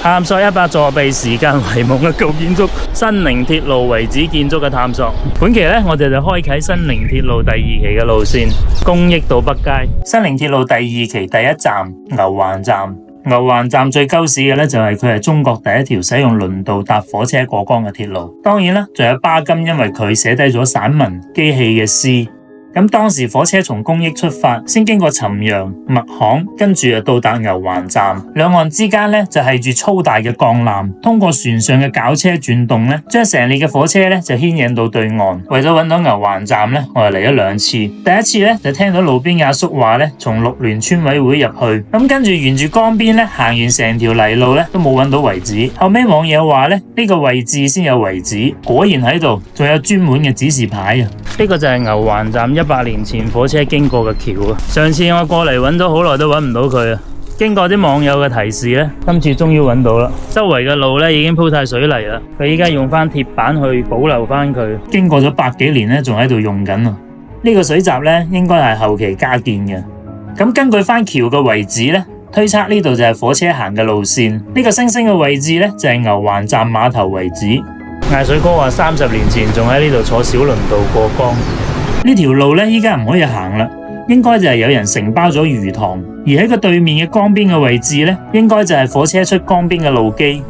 探索一百座被時間遺忘嘅舊建築，新寧鐵路遺址建築嘅探索。本期呢，我哋就開啟新寧鐵路第2期嘅路線，公益道北街。新寧鐵路第2期第一站牛環站。牛環站最鳩屎嘅呢，就係佢係中國第一條使用輪渡搭火車過江嘅鐵路。當然啦，仲有巴金，因為佢寫低咗散文機器嘅詩。咁當時火車從公益出發，先經過尋陽、麥巷，跟住就到達牛環站。兩岸之間呢，就係住粗大嘅鋼纜，通過船上嘅絞車轉動呢，將成列嘅火車呢就牽引到對岸。為咗揾到牛環站呢，我哋嚟咗2次。第一次呢，就聽到路邊阿叔話呢，從綠聯村委會入去，咁跟住沿住江邊呢，行完成條泥路呢，都冇揾到遺址。後尾網友話呢，呢個位置先有遺址，果然喺度，仲有專門嘅指示牌啊！呢個就係牛環站100年前火車經過嘅橋啊！上次我過嚟揾咗好耐都揾唔到佢啊！經過啲網友嘅提示呢，今次終於揾到啦！周圍嘅路呢已經鋪晒水泥啦，佢依家用翻鐵板去保留翻佢。經過咗100幾年呢，仲喺度用緊啊！呢個水閘呢，應該係後期加建嘅。咁根據翻橋嘅位置呢，推測呢度就係火車行嘅路線。呢個星星嘅位置呢，就係牛環站碼頭遺址。艾水哥話30年前仲喺呢度坐小輪渡過江。呢條路呢，依家唔可以行啦，應該就係有人承包咗魚塘，而喺個對面嘅江邊嘅位置呢，應該就係火車出江邊嘅路基。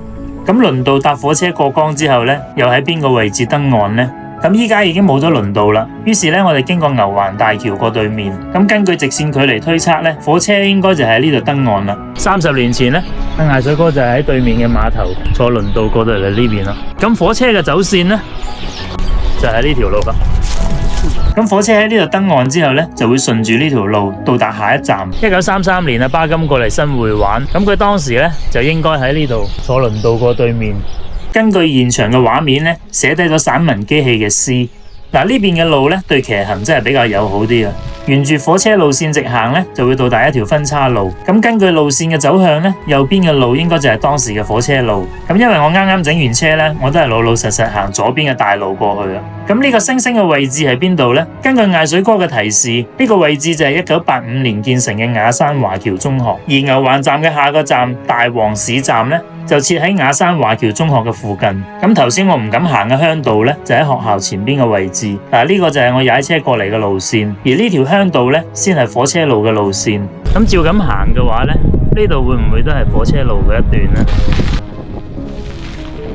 咁輪渡搭火車過江之後呢，又喺邊個位置登岸呢？咁依家已經冇咗輪渡啦，於是呢，我哋經過牛環大橋過對面。咁根據直線距離推測呢，火車應該就喺呢度登岸啦。30年前呢，艾水哥就係喺對面嘅碼頭坐輪渡過到嚟呢邊啦。咁火車嘅走線呢，就係呢條路啦。咁火車喺呢度登岸之後呢，就會順住呢條路到達下一站。1933年巴金過嚟新會玩，咁佢當時呢，就應該喺呢度坐輪渡過對面。根據現場嘅畫面呢，寫低咗散文機器嘅詩。嗱，呢邊嘅路呢，對騎行真係比較友好啲啊！沿住火車路線直行呢，就會到達一條分岔路。咁根據路線嘅走向呢，右邊嘅路應該就係當時嘅火車路。咁因為我啱啱整完車呢，我都係老老實實行左邊嘅大路過去啊。咁呢個星星嘅位置係邊度呢？根據艾水哥嘅提示，呢個位置就係1985年建成嘅雅山華僑中學。而牛環站嘅下個站大王市站呢，就設喺雅山華僑中學嘅附近。咁頭先我唔敢行嘅鄉道呢，就喺學校前邊嘅位置。嗱，呢個就係我踩車過嚟嘅路線，而呢條鄉道呢，先係火車路嘅路線。咁照咁行嘅話呢，呢度會唔會都係火車路嘅一段呢？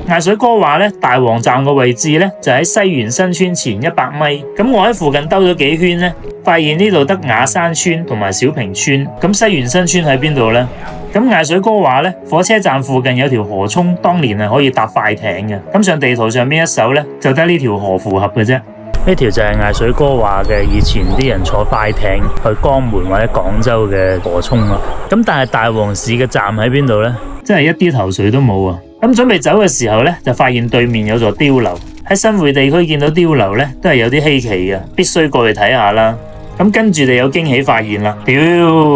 艾水哥話呢，大王站嘅位置呢，就喺西園新村前100米。咁我喺附近兜咗幾圈呢，發現呢度得雅山村同埋小平村。咁西園新村喺邊度呢？咁艾水哥話呢，火車站附近有條河涌，當年係可以搭快艇嘅。咁上地圖上邊一搜呢，就得呢條河符合嘅啫。呢條就係艾水哥話嘅以前啲人坐快艇去江門或者廣州嘅河涌啦。咁但係大王市嘅站喺邊度呢？真係一啲頭緒都冇啊！咁準備走嘅時候呢，就發現對面有座碉樓。喺新會地區見到碉樓呢，都係有啲稀奇嘅，必須過去睇下啦。咁跟住就有驚喜發現啦！屌，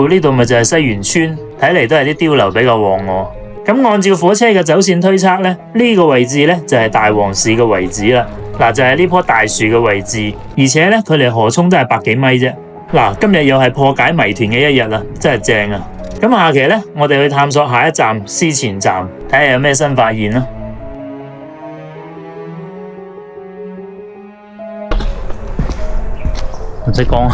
呢度咪就係西園村，睇嚟都係啲碉樓比較旺喎。咁按照火車嘅走線推測呢，呢個位置呢，就係大王市嘅遺址啦。嗱，就係呢棵大樹嘅位置，而且呢，距離河涌都係100幾米啫。嗱，今日又係破解謎團嘅一日啦，真係正啊！咁下期呢，我哋去探索下一站思前站，睇下有咩新發現啦。唔使講。